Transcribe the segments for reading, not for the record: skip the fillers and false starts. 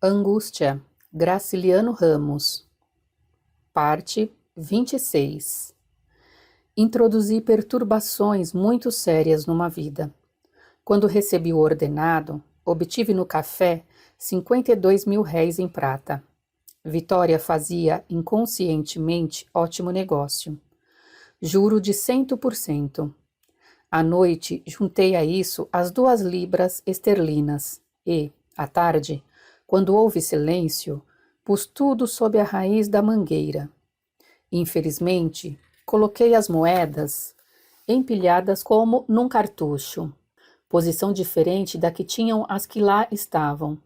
Angústia, Graciliano Ramos. Parte 26. Introduzi perturbações muito sérias numa vida. Quando recebi o ordenado, obtive no café 52.000 réis em prata. Vitória fazia inconscientemente ótimo negócio. Juro de 100%. À noite, juntei a isso as 2 libras esterlinas e, à tarde, quando houve silêncio, pus tudo sob a raiz da mangueira. Infelizmente, coloquei as moedas empilhadas como num cartucho, posição diferente da que tinham as que lá estavam.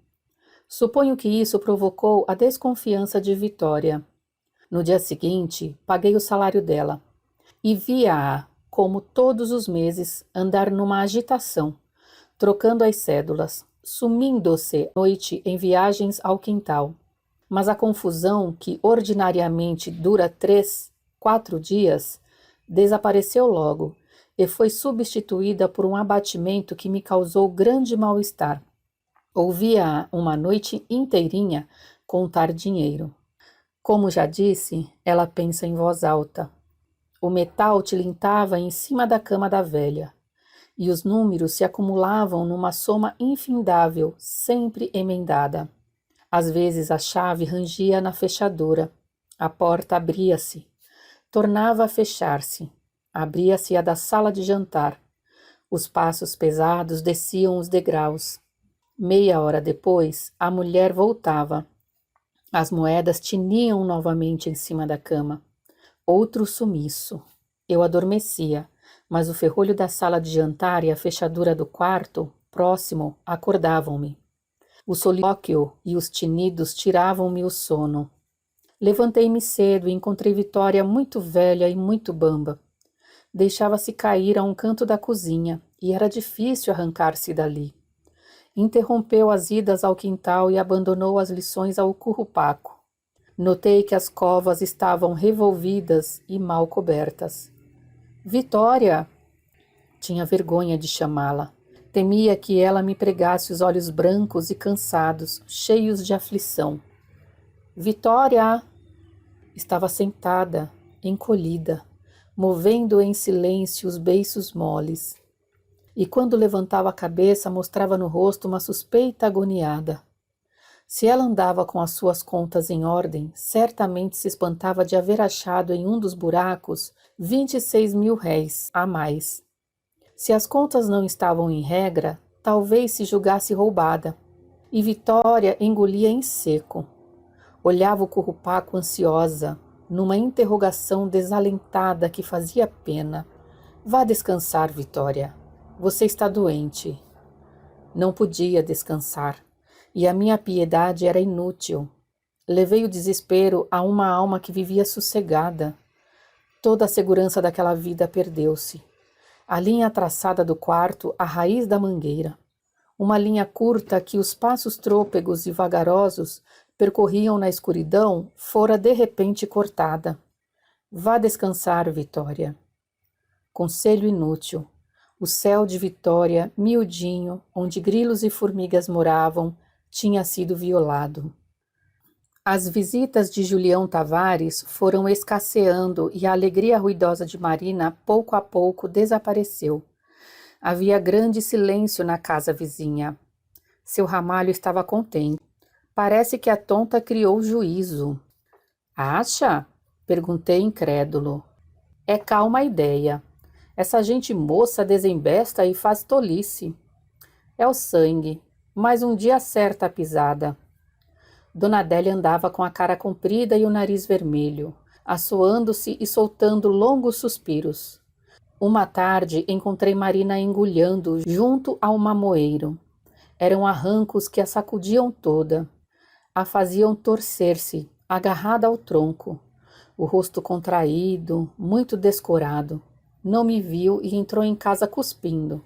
Suponho que isso provocou a desconfiança de Vitória. No dia seguinte, paguei o salário dela e via-a, como todos os meses, andar numa agitação, trocando as cédulas, sumindo-se à noite em viagens ao quintal. Mas a confusão, que ordinariamente dura 3, 4 dias, desapareceu logo e foi substituída por um abatimento que me causou grande mal-estar. Ouvia-a uma noite inteirinha contar dinheiro. Como já disse, ela pensa em voz alta. O metal tilintava em cima da cama da velha, e os números se acumulavam numa soma infindável, sempre emendada. Às vezes a chave rangia na fechadura, a porta abria-se, tornava a fechar-se, abria-se a da sala de jantar. Os passos pesados desciam os degraus. Meia hora depois, a mulher voltava. As moedas tiniam novamente em cima da cama. Outro sumiço. Eu adormecia, mas o ferrolho da sala de jantar e a fechadura do quarto, próximo, acordavam-me. O solilóquio e os tinidos tiravam-me o sono. Levantei-me cedo e encontrei Vitória muito velha e muito bamba. Deixava-se cair a um canto da cozinha, e era difícil arrancar-se dali. Interrompeu as idas ao quintal e abandonou as lições ao currupaco. Notei que as covas estavam revolvidas e mal cobertas. Vitória! Tinha vergonha de chamá-la. Temia que ela me pregasse os olhos brancos e cansados, cheios de aflição. Vitória! Estava sentada, encolhida, movendo em silêncio os beiços moles. E quando levantava a cabeça, mostrava no rosto uma suspeita agoniada. Se ela andava com as suas contas em ordem, certamente se espantava de haver achado em um dos buracos 26.000 réis a mais. Se as contas não estavam em regra, talvez se julgasse roubada. E Vitória engolia em seco. Olhava o currupaco ansiosa, numa interrogação desalentada que fazia pena. Vá descansar, Vitória. Você está doente. Não podia descansar. E a minha piedade era inútil. Levei o desespero a uma alma que vivia sossegada. Toda a segurança daquela vida perdeu-se. A linha traçada do quarto, a raiz da mangueira. Uma linha curta que os passos trôpegos e vagarosos percorriam na escuridão, fora de repente cortada. Vá descansar, Vitória. Conselho inútil. O céu de Vitória, miudinho, onde grilos e formigas moravam, tinha sido violado. As visitas de Julião Tavares foram escasseando e a alegria ruidosa de Marina, pouco a pouco, desapareceu. Havia grande silêncio na casa vizinha. Seu Ramalho estava contente. Parece que a tonta criou juízo. Acha? Perguntei incrédulo. É calma a ideia. Essa gente moça desembesta e faz tolice. É o sangue, mas um dia acerta a pisada. Dona Adélia andava com a cara comprida e o nariz vermelho, assoando-se e soltando longos suspiros. Uma tarde encontrei Marina engulhando junto ao mamoeiro. Eram arrancos que a sacudiam toda. A faziam torcer-se, agarrada ao tronco. O rosto contraído, muito descorado. Não me viu e entrou em casa cuspindo.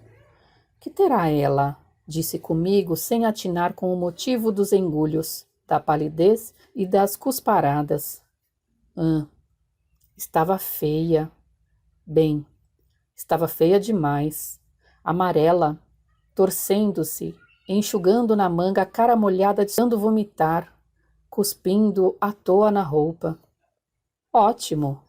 Que terá ela? Disse comigo, sem atinar com o motivo dos engulhos, da palidez e das cusparadas. Estava feia. Bem, estava feia demais. Amarela, torcendo-se enxugando na manga a cara molhada de tanto vomitar, cuspindo à toa na roupa. Ótimo!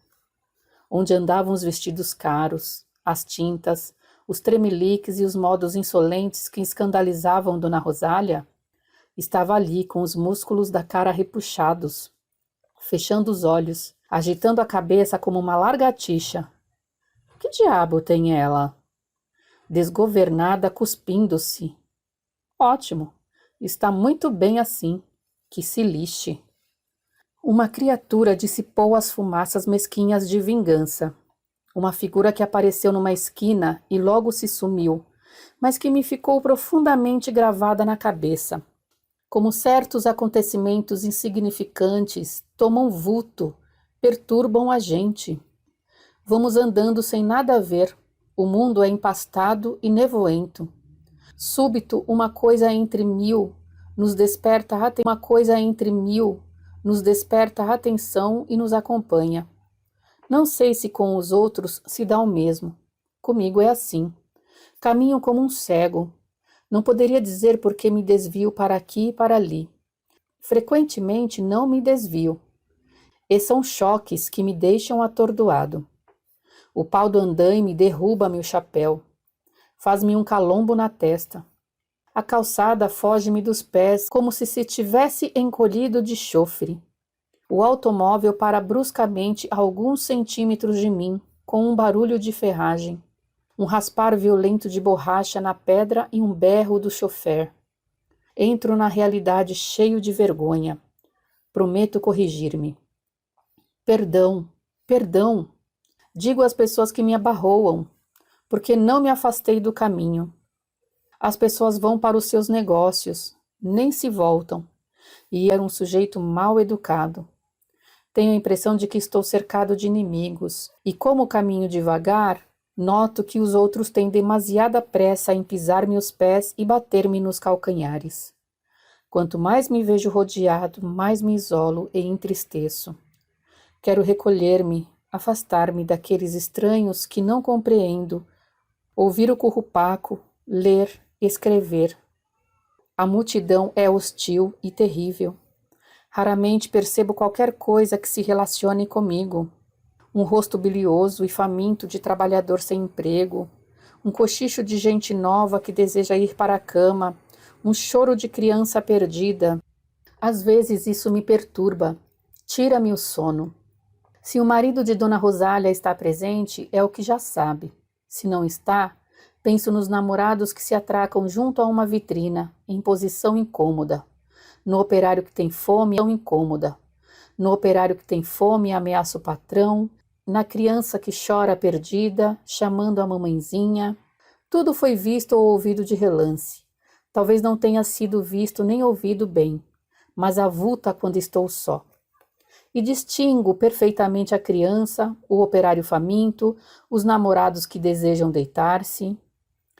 Onde andavam os vestidos caros, as tintas, os tremeliques e os modos insolentes que escandalizavam Dona Rosália? Estava ali com os músculos da cara repuxados, fechando os olhos, agitando a cabeça como uma lagartixa. Que diabo tem ela? Desgovernada, cuspindo-se. Ótimo, está muito bem assim, que se lixe. Uma criatura dissipou as fumaças mesquinhas de vingança. Uma figura que apareceu numa esquina e logo se sumiu, mas que me ficou profundamente gravada na cabeça. Como certos acontecimentos insignificantes tomam vulto, perturbam a gente. Vamos andando sem nada a ver, o mundo é empastado e nevoento. Súbito, uma coisa entre mil nos desperta a atenção e nos acompanha. Não sei se com os outros se dá o mesmo. Comigo é assim. Caminho como um cego. Não poderia dizer por que me desvio para aqui e para ali. Frequentemente não me desvio. E são choques que me deixam atordoado. O pau do andaime derruba-me o chapéu. Faz-me um calombo na testa. A calçada foge-me dos pés como se tivesse encolhido de chofre. O automóvel para bruscamente a alguns centímetros de mim, com um barulho de ferragem. Um raspar violento de borracha na pedra e um berro do chofer. Entro na realidade cheio de vergonha. Prometo corrigir-me. Perdão, perdão. Digo às pessoas que me abarroam, porque não me afastei do caminho. As pessoas vão para os seus negócios, nem se voltam, e era um sujeito mal educado. Tenho a impressão de que estou cercado de inimigos, e como caminho devagar, noto que os outros têm demasiada pressa em pisar-me os pés e bater-me nos calcanhares. Quanto mais me vejo rodeado, mais me isolo e entristeço. Quero recolher-me, afastar-me daqueles estranhos que não compreendo, ouvir o currupaco, ler, escrever. A multidão é hostil e terrível. Raramente percebo qualquer coisa que se relacione comigo. Um rosto bilioso e faminto de trabalhador sem emprego, um cochicho de gente nova que deseja ir para a cama, um choro de criança perdida. Às vezes isso me perturba, tira-me o sono. Se o marido de Dona Rosália está presente, é o que já sabe. Se não está, penso nos namorados que se atracam junto a uma vitrina, em posição incômoda. No operário que tem fome, incômoda. No operário que tem fome, ameaça o patrão. Na criança que chora perdida, chamando a mamãezinha. Tudo foi visto ou ouvido de relance. Talvez não tenha sido visto nem ouvido bem, mas avulta quando estou só. E distingo perfeitamente a criança, o operário faminto, os namorados que desejam deitar-se.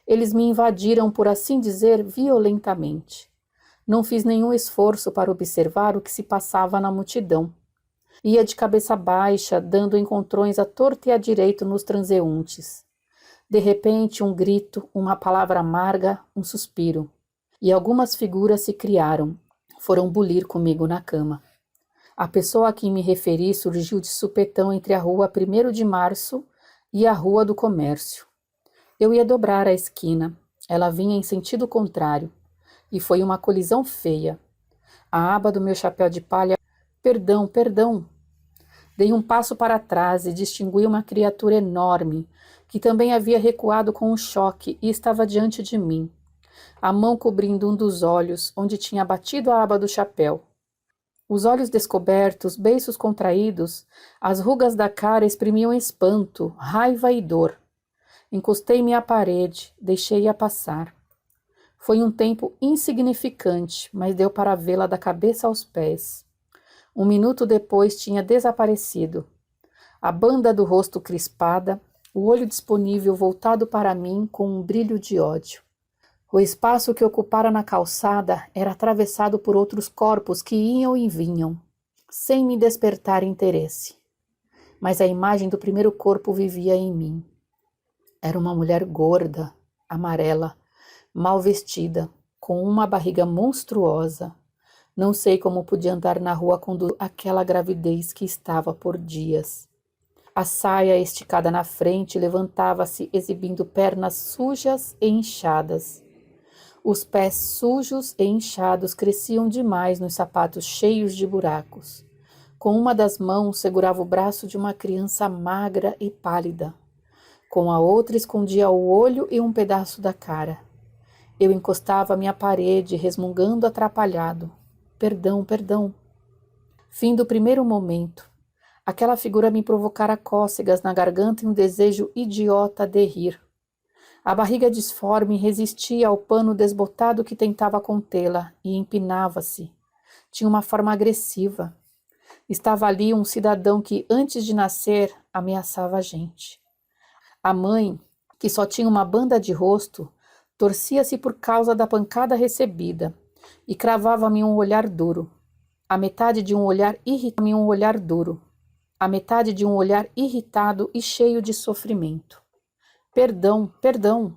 Eles me invadiram, por assim dizer, violentamente. Não fiz nenhum esforço para observar o que se passava na multidão. Ia de cabeça baixa, dando encontrões à torta e à direita nos transeuntes. De repente, um grito, uma palavra amarga, um suspiro. E algumas figuras se criaram, foram bulir comigo na cama. A pessoa a quem me referi surgiu de supetão entre a rua 1º de Março e a Rua do Comércio. Eu ia dobrar a esquina. Ela vinha em sentido contrário. E foi uma colisão feia. A aba do meu chapéu de palha... Perdão, perdão! Dei um passo para trás e distingui uma criatura enorme, que também havia recuado com um choque e estava diante de mim, a mão cobrindo um dos olhos, onde tinha batido a aba do chapéu. Os olhos descobertos, beiços contraídos, as rugas da cara exprimiam espanto, raiva e dor. Encostei-me à parede, deixei-a passar. Foi um tempo insignificante, mas deu para vê-la da cabeça aos pés. 1 minuto depois tinha desaparecido. A banda do rosto crispada, o olho disponível voltado para mim com um brilho de ódio. O espaço que ocupara na calçada era atravessado por outros corpos que iam e vinham, sem me despertar interesse. Mas a imagem do primeiro corpo vivia em mim. Era uma mulher gorda, amarela, mal vestida, com uma barriga monstruosa. Não sei como podia andar na rua com aquela gravidez que estava por dias. A saia esticada na frente levantava-se, exibindo pernas sujas e inchadas. Os pés sujos e inchados cresciam demais nos sapatos cheios de buracos. Com uma das mãos segurava o braço de uma criança magra e pálida. Com a outra escondia o olho e um pedaço da cara. Eu encostava-me à parede, resmungando atrapalhado. Perdão, perdão. Fim do primeiro momento. Aquela figura me provocara cócegas na garganta e um desejo idiota de rir. A barriga disforme resistia ao pano desbotado que tentava contê-la e empinava-se. Tinha uma forma agressiva. Estava ali um cidadão que, antes de nascer, ameaçava a gente. A mãe, que só tinha uma banda de rosto, torcia-se por causa da pancada recebida e cravava-me um olhar duro. A metade de um olhar irritava-me um olhar duro. A metade de um olhar irritado e cheio de sofrimento. Perdão, perdão.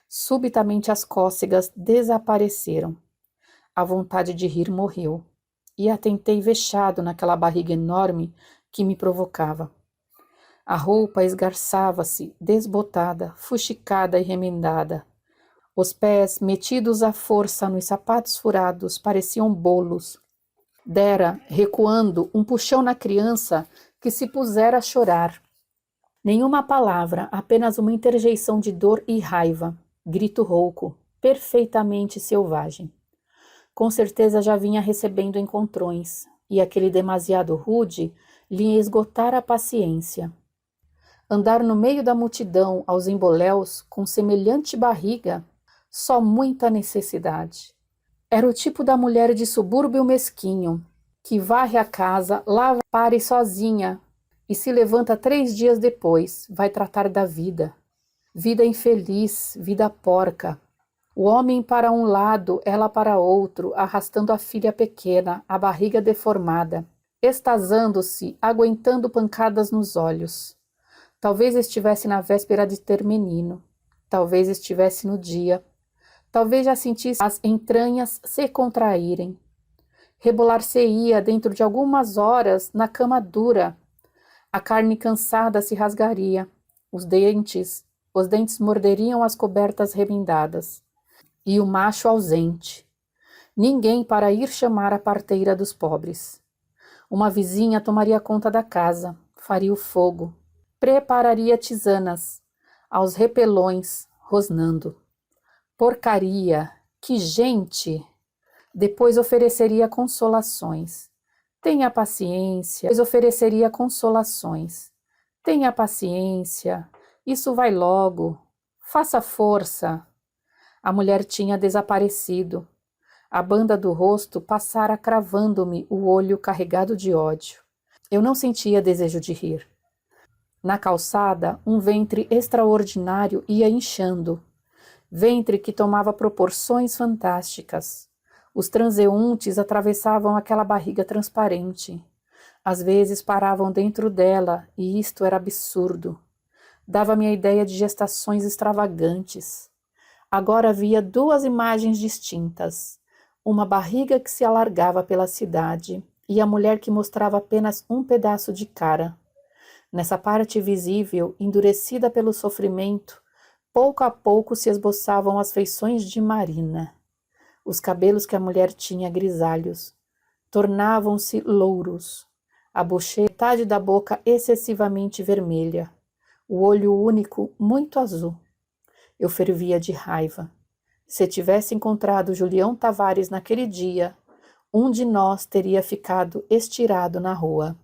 Subitamente as cócegas desapareceram. A vontade de rir morreu. E atentei vexado naquela barriga enorme que me provocava. A roupa esgarçava-se, desbotada, fuxicada e remendada. Os pés, metidos à força nos sapatos furados, pareciam bolos. Dera, recuando, um puxão na criança que se pusera a chorar. Nenhuma palavra, apenas uma interjeição de dor e raiva. Grito rouco, perfeitamente selvagem. Com certeza já vinha recebendo encontrões, e aquele demasiado rude lhe esgotara a paciência. Andar no meio da multidão aos emboléus com semelhante barriga, só muita necessidade. Era o tipo da mulher de subúrbio mesquinho, que varre a casa, lava, pare sozinha e se levanta 3 dias depois, vai tratar da vida. Vida infeliz, vida porca. O homem para um lado, ela para outro, arrastando a filha pequena, a barriga deformada, extasiando-se, aguentando pancadas nos olhos. Talvez estivesse na véspera de ter menino, talvez estivesse no dia, talvez já sentisse as entranhas se contraírem. Rebolar-se-ia dentro de algumas horas na cama dura. A carne cansada se rasgaria, os dentes morderiam as cobertas remendadas. E o macho ausente. Ninguém para ir chamar a parteira dos pobres. Uma vizinha tomaria conta da casa, faria o fogo, prepararia tisanas, aos repelões, rosnando. Porcaria! Que gente! Depois ofereceria consolações. Tenha paciência. Depois ofereceria consolações. Tenha paciência. Isso vai logo. Faça força. A mulher tinha desaparecido. A banda do rosto passara cravando-me o olho carregado de ódio. Eu não sentia desejo de rir. Na calçada, um ventre extraordinário ia inchando. Ventre que tomava proporções fantásticas. Os transeuntes atravessavam aquela barriga transparente. Às vezes paravam dentro dela, e isto era absurdo. Dava-me a ideia de gestações extravagantes. Agora havia 2 imagens distintas. Uma barriga que se alargava pela cidade e a mulher que mostrava apenas um pedaço de cara. Nessa parte visível, endurecida pelo sofrimento, pouco a pouco se esboçavam as feições de Marina. Os cabelos que a mulher tinha grisalhos tornavam-se louros. A bochecha, metade da boca excessivamente vermelha. O olho único muito azul. Eu fervia de raiva. Se tivesse encontrado Julião Tavares naquele dia, um de nós teria ficado estirado na rua.